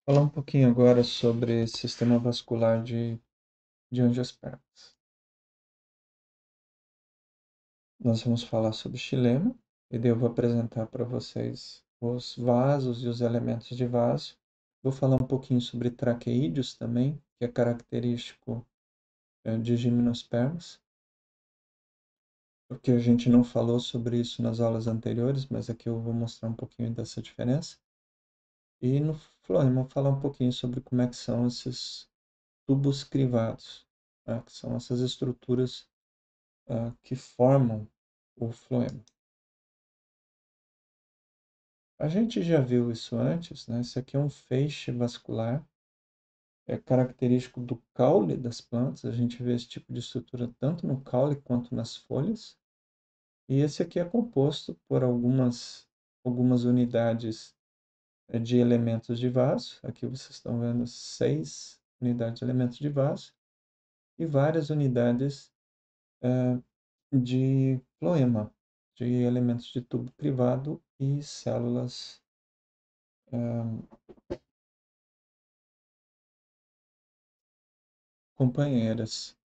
Falar um pouquinho agora sobre sistema vascular de angiospermas. Nós vamos falar sobre xilema, e daí eu vou apresentar para vocês os vasos e os elementos de vaso. Vou falar um pouquinho sobre traqueídeos também, que é característico de gimnospermas, porque a gente não falou sobre isso nas aulas anteriores, mas aqui eu vou mostrar um pouquinho dessa diferença. E no floema, vou falar um pouquinho sobre como é que são esses tubos crivados, né, que são essas estruturas que formam o floema. A gente já viu isso antes, né? Isso aqui é um feixe vascular, é característico do caule das plantas. A gente vê esse tipo de estrutura tanto no caule quanto nas folhas. E esse aqui é composto por algumas unidades de elementos de vaso. Aqui vocês estão vendo 6 unidades de elementos de vaso e várias unidades de floema, de elementos de tubo crivado e células companheiras.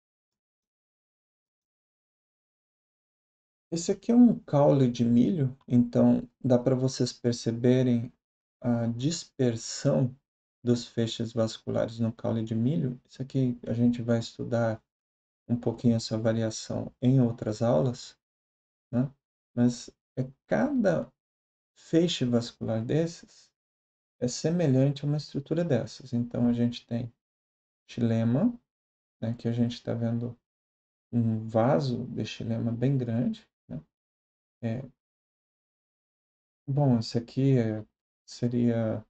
Esse aqui é um caule de milho, então dá para vocês perceberem a dispersão dos feixes vasculares no caule de milho. Isso aqui a gente vai estudar um pouquinho essa variação em outras aulas, né? Mas cada feixe vascular desses é semelhante a uma estrutura dessas. Então a gente tem xilema, né, que a gente está vendo um vaso de xilema bem grande, né? É, bom, esse aqui seria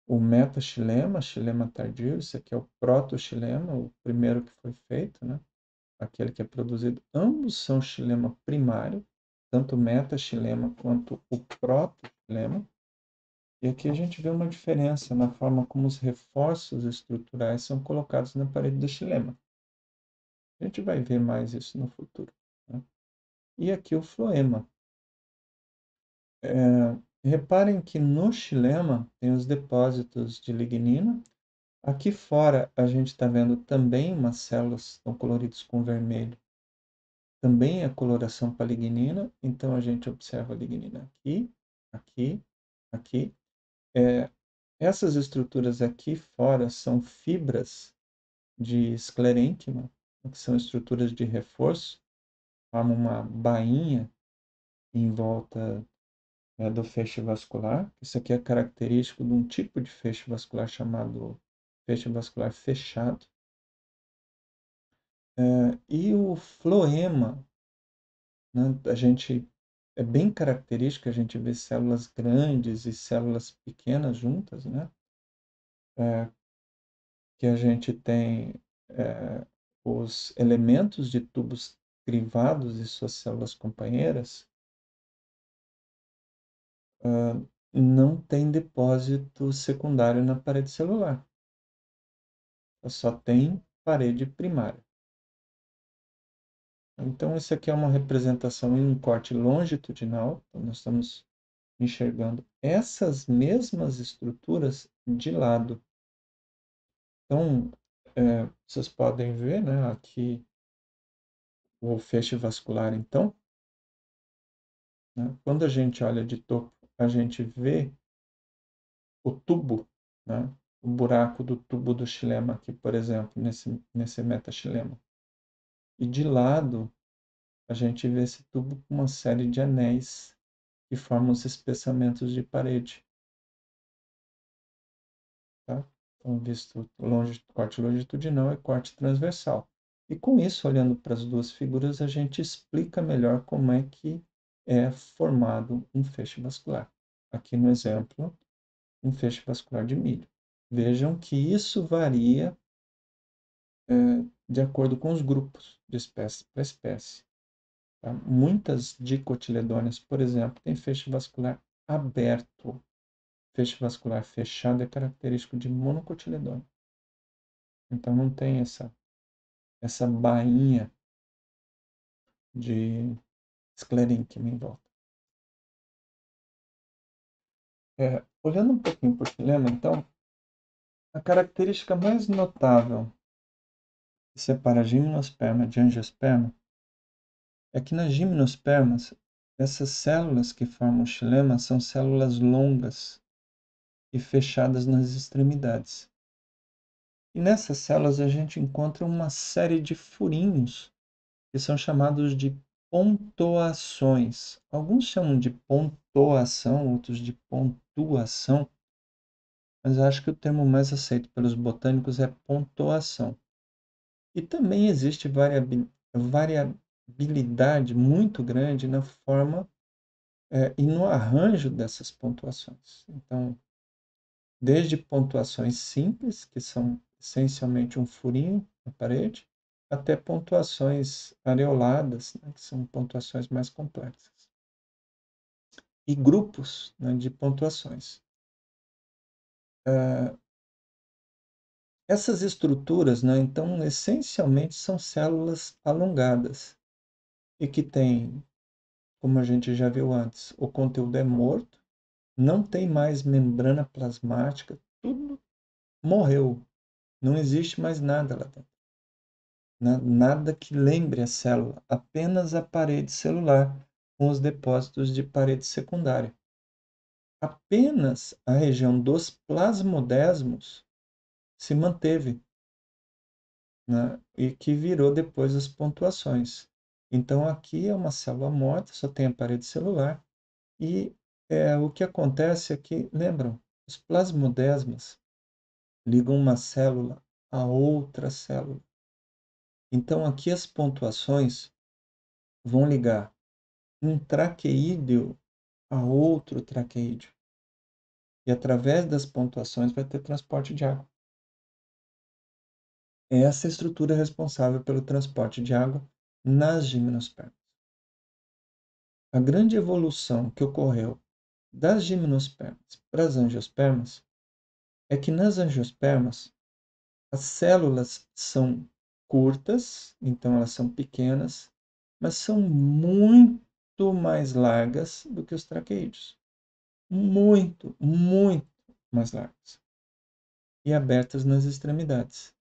o metaxilema, xilema tardio. Esse aqui é o protoxilema, o primeiro que foi feito, né? Aquele que é produzido. Ambos são xilema primário, tanto o metaxilema quanto o protoxilema. E aqui a gente vê uma diferença na forma como os reforços estruturais são colocados na parede do xilema. A gente vai ver mais isso no futuro, né? E aqui o floema. Reparem que no xilema tem os depósitos de lignina. Aqui fora a gente está vendo também umas células estão coloridas com vermelho. Também é coloração para lignina, então a gente observa a lignina aqui, aqui, aqui. Essas estruturas aqui fora são fibras de esclerênquima, que são estruturas de reforço, formam uma bainha em volta do feixe vascular. Isso aqui é característico de um tipo de feixe vascular chamado feixe vascular fechado. E o floema, né, a gente é bem característico, a gente vê células grandes e células pequenas juntas, né? É, que a gente tem os elementos de tubos crivados e suas células companheiras, não tem depósito secundário na parede celular. Só tem parede primária. Então, esse aqui é uma representação em um corte longitudinal. Então, nós estamos enxergando essas mesmas estruturas de lado. Então, vocês podem ver, né, aqui o feixe vascular, então, né, quando a gente olha de topo, a gente vê o tubo, né, o buraco do tubo do xilema aqui, por exemplo, nesse metaxilema. E de lado, a gente vê esse tubo com uma série de anéis que formam os espessamentos de parede. Tá? Então, visto corte longitudinal e corte transversal. E com isso, olhando para as duas figuras, a gente explica melhor como é que é formado um feixe vascular. Aqui no exemplo, um feixe vascular de milho. Vejam que isso varia de acordo com os grupos, de espécie para espécie. Tá? Muitas dicotiledôneas, por exemplo, têm feixe vascular aberto. Feixe vascular fechado é característico de monocotiledônea. Então não tem essa bainha de esclerênquima em volta. Olhando um pouquinho por xilema, então, A característica mais notável que separa a gimnosperma de angiosperma é que nas gimnospermas, essas células que formam o xilema são células longas e fechadas nas extremidades. E nessas células a gente encontra uma série de furinhos que são chamados de pontoações. Alguns chamam de pontoação, outros de pontuação, mas eu acho que o termo mais aceito pelos botânicos é pontoação. E também existe variabilidade muito grande na forma e no arranjo dessas pontuações. Então, desde pontuações simples, que são essencialmente um furinho na parede, até pontuações areoladas, né, que são pontuações mais complexas. E grupos, né, de pontuações. Essas estruturas, né, então, essencialmente são células alongadas e que têm, como a gente já viu antes, o conteúdo é morto, não tem mais membrana plasmática, tudo morreu, não existe mais nada lá dentro. Nada que lembre a célula, apenas a parede celular com os depósitos de parede secundária. Apenas a região dos plasmodesmos se manteve, né, e que virou depois as pontuações. Então aqui é uma célula morta, só tem a parede celular, e o que acontece é que, lembram, os plasmodesmas ligam uma célula a outra célula. Então aqui as pontuações vão ligar um traqueídeo a outro traqueídeo. E através das pontuações vai ter transporte de água. É essa estrutura responsável pelo transporte de água nas gimnospermas. A grande evolução que ocorreu das gimnospermas para as angiospermas é que nas angiospermas as células são curtas, então elas são pequenas, mas são muito mais largas do que os traqueídeos. Muito, muito mais largas. E abertas nas extremidades.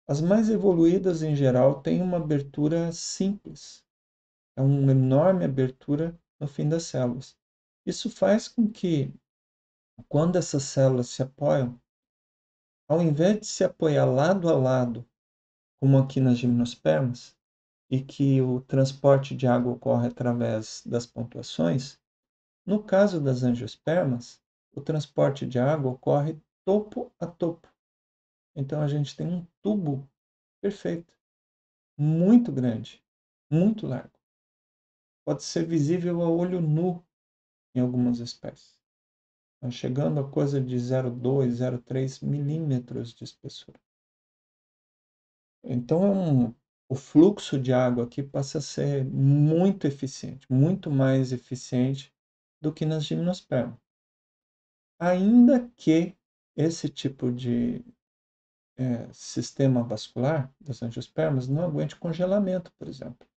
As mais evoluídas, em geral, têm uma abertura simples. É uma enorme abertura no fim das células. Isso faz com que, quando essas células se apoiam, ao invés de se apoiar lado a lado, como aqui nas gimnospermas, e que o transporte de água ocorre através das pontuações, no caso das angiospermas, o transporte de água ocorre topo a topo. Então a gente tem um tubo perfeito, muito grande, muito largo. Pode ser visível a olho nu em algumas espécies, chegando a coisa de 0,2, 0,3 milímetros de espessura. Então o fluxo de água aqui passa a ser muito eficiente, muito mais eficiente do que nas gimnospermas. Ainda que esse tipo de sistema vascular das angiospermas não aguente congelamento, por exemplo.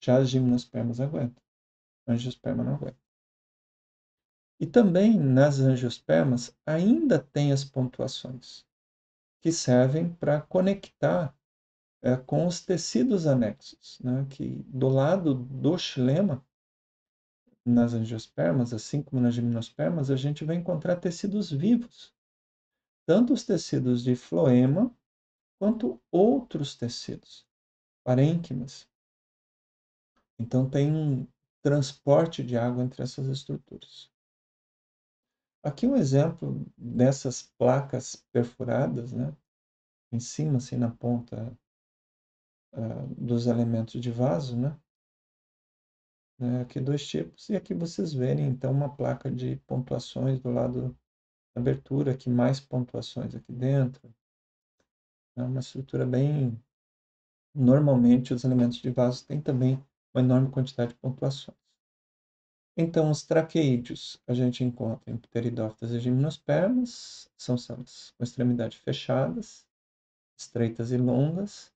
Já as gimnospermas aguentam, a angiosperma não aguenta. E também nas angiospermas ainda tem as pontuações, que servem para conectar com os tecidos anexos, né? Que do lado do xilema, nas angiospermas, assim como nas gimnospermas, a gente vai encontrar tecidos vivos, tanto os tecidos de floema quanto outros tecidos, parênquimas. Então tem um transporte de água entre essas estruturas. Aqui um exemplo dessas placas perfuradas, né? Em cima, assim, na ponta dos elementos de vaso, né? Aqui dois tipos, e aqui vocês verem, então, uma placa de pontuações do lado da abertura, aqui mais pontuações aqui dentro. É uma estrutura bem... Normalmente, os elementos de vaso têm também uma enorme quantidade de pontuações. Então, os traqueídeos a gente encontra em pteridófitas e gimnospermas, são células com extremidades fechadas, estreitas e longas,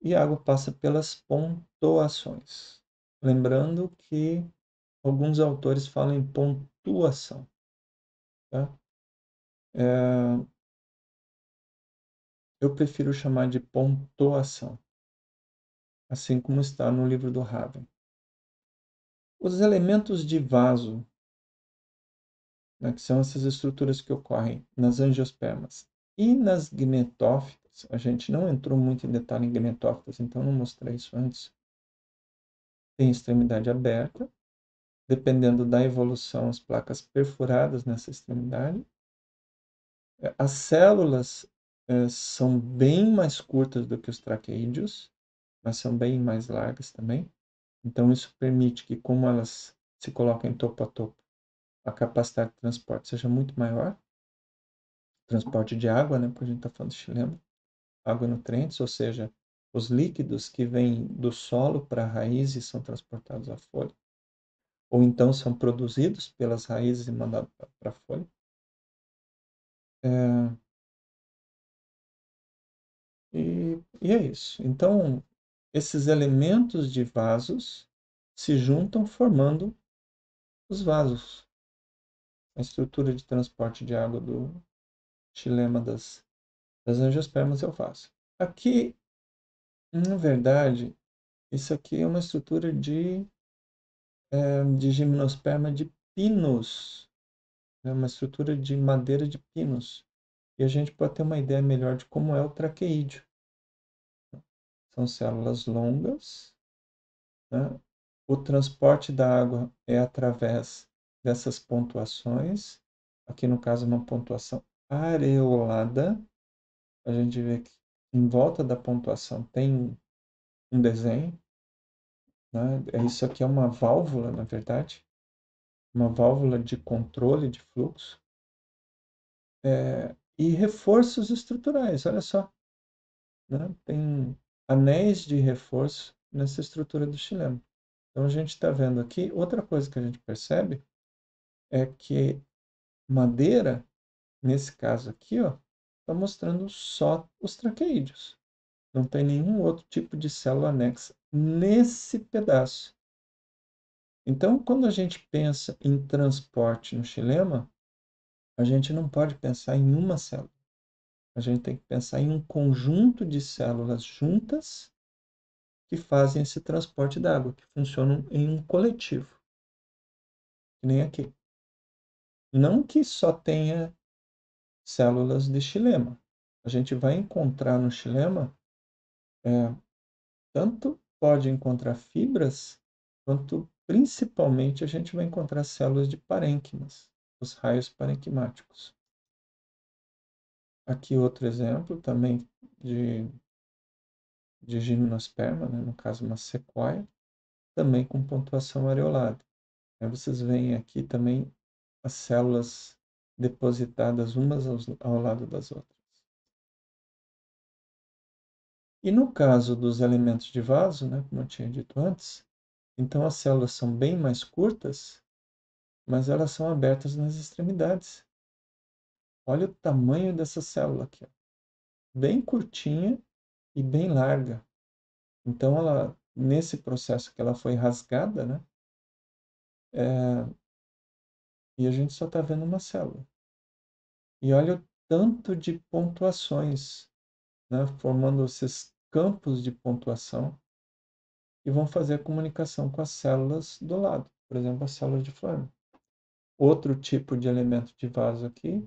e a água passa pelas pontoações. Lembrando que alguns autores falam em pontuação. Tá? Eu prefiro chamar de pontuação, assim como está no livro do Raven. Os elementos de vaso, né, que são essas estruturas que ocorrem nas angiospermas e nas gnetófitas, a gente não entrou muito em detalhe em gnetófitas, então não mostrei isso antes, tem extremidade aberta, dependendo da evolução, as placas perfuradas nessa extremidade. As células são bem mais curtas do que os traqueídeos, mas são bem mais largas também. Então, isso permite que, como elas se colocam em topo a topo, a capacidade de transporte seja muito maior. Transporte de água, né? Porque a gente está falando de xilema. Água e nutrientes, ou seja, os líquidos que vêm do solo para a raiz e são transportados à folha. Ou então são produzidos pelas raízes e mandados para a folha. É, e é isso. Então, esses elementos de vasos se juntam formando os vasos. A estrutura de transporte de água do xilema das angiospermas é o vaso. Aqui, na verdade, isso aqui é uma estrutura de gimnosperma de pinus, né? Uma estrutura de madeira de pinus. E a gente pode ter uma ideia melhor de como é o traqueídeo. São células longas, né? O transporte da água é através dessas pontuações. Aqui, no caso, uma pontuação areolada. A gente vê que em volta da pontuação tem um desenho, né? Isso aqui é uma válvula, na verdade, uma válvula de controle de fluxo. E reforços estruturais, olha só, né? Tem anéis de reforço nessa estrutura do xilema. Então, a gente está vendo aqui, outra coisa que a gente percebe é que madeira, nesse caso aqui, ó, está mostrando só os traqueídeos. Não tem nenhum outro tipo de célula anexa nesse pedaço. Então, quando a gente pensa em transporte no xilema, a gente não pode pensar em uma célula. A gente tem que pensar em um conjunto de células juntas que fazem esse transporte da água, que funcionam em um coletivo, que nem aqui. Não que só tenha células de xilema. A gente vai encontrar no xilema, tanto pode encontrar fibras, quanto principalmente a gente vai encontrar células de parênquimas, os raios parenquimáticos. Aqui outro exemplo também de, de gimnosperma, né? No caso uma sequoia, também com pontuação areolada. Aí vocês veem aqui também as células depositadas umas ao lado das outras. E no caso dos elementos de vaso, né, como eu tinha dito antes, então as células são bem mais curtas, mas elas são abertas nas extremidades. Olha o tamanho dessa célula aqui, ó. Bem curtinha e bem larga. Então, ela, nesse processo que ela foi rasgada, né, e a gente só está vendo uma célula. E olha o tanto de pontuações, né, formando esses campos de pontuação que vão fazer a comunicação com as células do lado, por exemplo, as células de Flanner. Outro tipo de elemento de vaso aqui,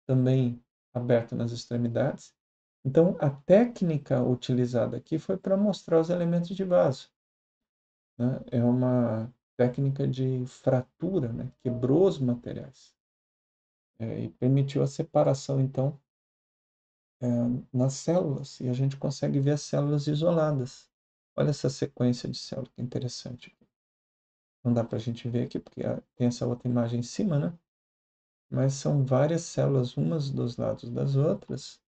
também aberto nas extremidades. Então, a técnica utilizada aqui foi para mostrar os elementos de vaso, né? É uma técnica de fratura, né? Quebrou os materiais, e permitiu a separação, então, nas células, e a gente consegue ver as células isoladas. Olha essa sequência de células, que interessante. Não dá para a gente ver aqui, porque tem essa outra imagem em cima, né? Mas são várias células, umas dos lados das outras,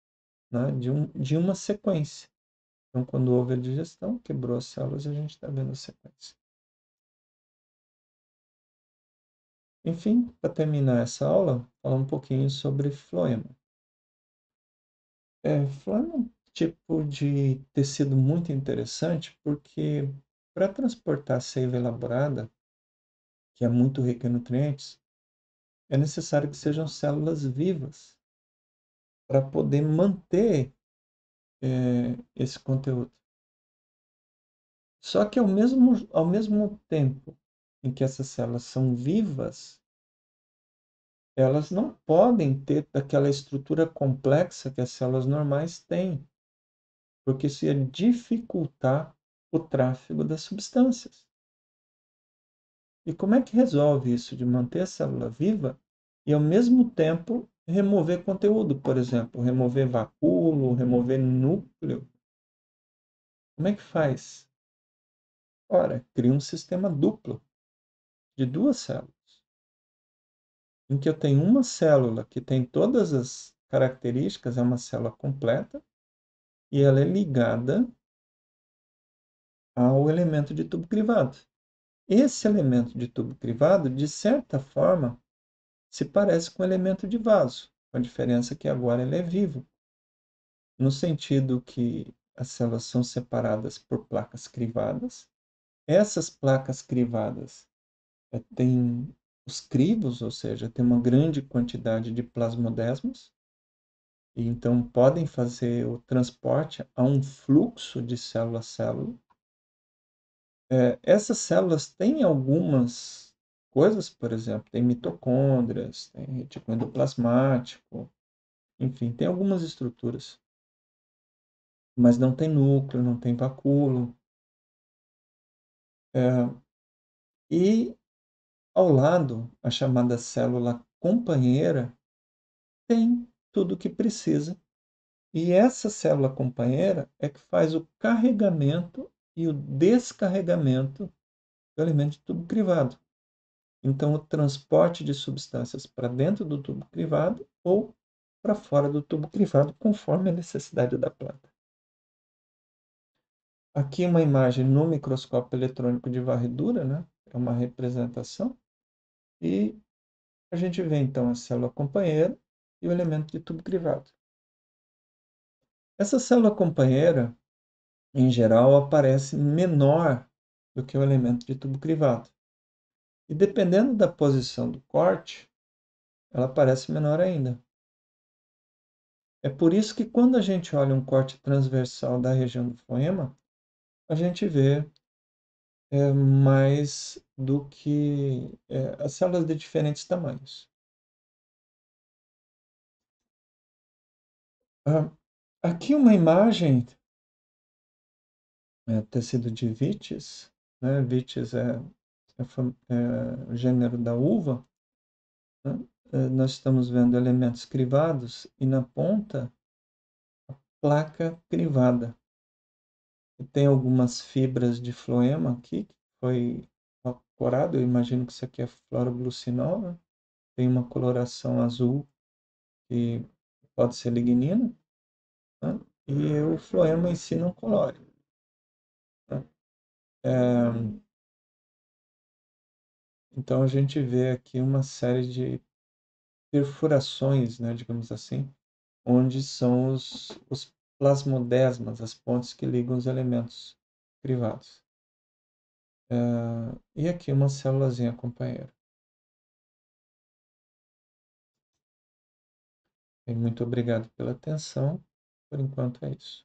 né? De uma sequência. Então, quando houve a digestão, quebrou as células e a gente está vendo a sequência. Enfim, para terminar essa aula, falar um pouquinho sobre floema. Floema é um tipo de tecido muito interessante porque para transportar seiva elaborada, que é muito rica em nutrientes, é necessário que sejam células vivas. para poder manter esse conteúdo. Só que ao mesmo tempo em que essas células são vivas, elas não podem ter aquela estrutura complexa que as células normais têm, porque isso ia dificultar o tráfego das substâncias. E como é que resolve isso de manter a célula viva e ao mesmo tempo remover conteúdo, por exemplo, remover vacúolo, remover núcleo? Como é que faz? Ora, cria um sistema duplo de duas células, em que eu tenho uma célula que tem todas as características, é uma célula completa, e ela é ligada ao elemento de tubo crivado. Esse elemento de tubo crivado, de certa forma, se parece com o elemento de vaso, com a diferença que agora ele é vivo, no sentido que as células são separadas por placas crivadas. Essas placas crivadas têm os crivos, ou seja, tem uma grande quantidade de plasmodesmos, e então podem fazer o transporte a um fluxo de célula a célula. Essas células têm algumas coisas, por exemplo, tem mitocôndrias, tem retículo endoplasmático, enfim, tem algumas estruturas, mas não tem núcleo, não tem vacúolo. E ao lado, a chamada célula companheira tem tudo o que precisa. E essa célula companheira é que faz o carregamento e o descarregamento do elemento de tubo crivado. Então, o transporte de substâncias para dentro do tubo crivado ou para fora do tubo crivado, conforme a necessidade da planta. Aqui uma imagem no microscópio eletrônico de varredura, né? É uma representação. E a gente vê então a célula companheira e o elemento de tubo crivado. Essa célula companheira, em geral, aparece menor do que o elemento de tubo crivado. E dependendo da posição do corte, ela aparece menor ainda. É por isso que quando a gente olha um corte transversal da região do foema, a gente vê mais do que as células de diferentes tamanhos. Aqui uma imagem tecido de vites, né? Vites é o gênero da uva, né? Nós estamos vendo elementos crivados e na ponta, placa crivada. E tem algumas fibras de floema aqui, que foi corado, eu imagino que isso aqui é floroglucinol, né? Tem uma coloração azul, que pode ser lignina, né? E o floema em si não colore, né? Então a gente vê aqui uma série de perfurações, né, digamos assim, onde são os plasmodesmas, as pontes que ligam os elementos privados. E aqui uma célulazinha companheira. E muito obrigado pela atenção. Por enquanto é isso.